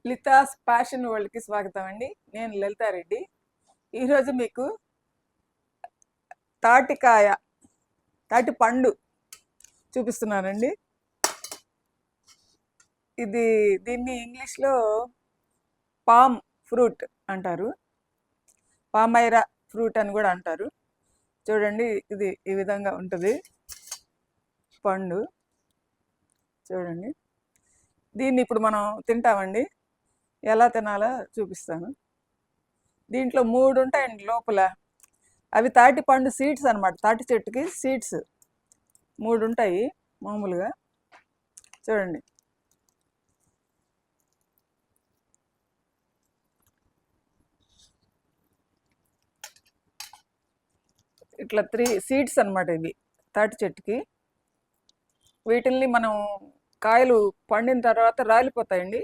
లితాస్ passion వరల్డ్కి స్వాగతం అండి. నేను లలితారెడ్డి. ఈరోజు మీకు తాటికాయ తాటి పండు చూపిస్తున్నానండి. దీన్ని ఇంగ్లీష్లో పామ్ ఫ్రూట్ అంటారు, పామైరా ఫ్రూట్ అని కూడా అంటారు. చూడండి, ఇది ఈ విధంగా ఉంటుంది పండు. చూడండి, దీన్ని ఇప్పుడు మనం తింటామండి. ఎలా తినాలో చూపిస్తాను. దీంట్లో 3 ఉంటాయండి లోపల. అవి తాటి పండు సీడ్స్ అనమాట. తాటి చెట్టుకి సీడ్స్ 3 ఉంటాయి మామూలుగా. చూడండి, ఇట్లా 3 సీడ్స్ అనమాట ఇవి తాటి చెట్టుకి. వీటిల్ని మనం కాయలు పండిన తర్వాత రాలిపోతాయండి.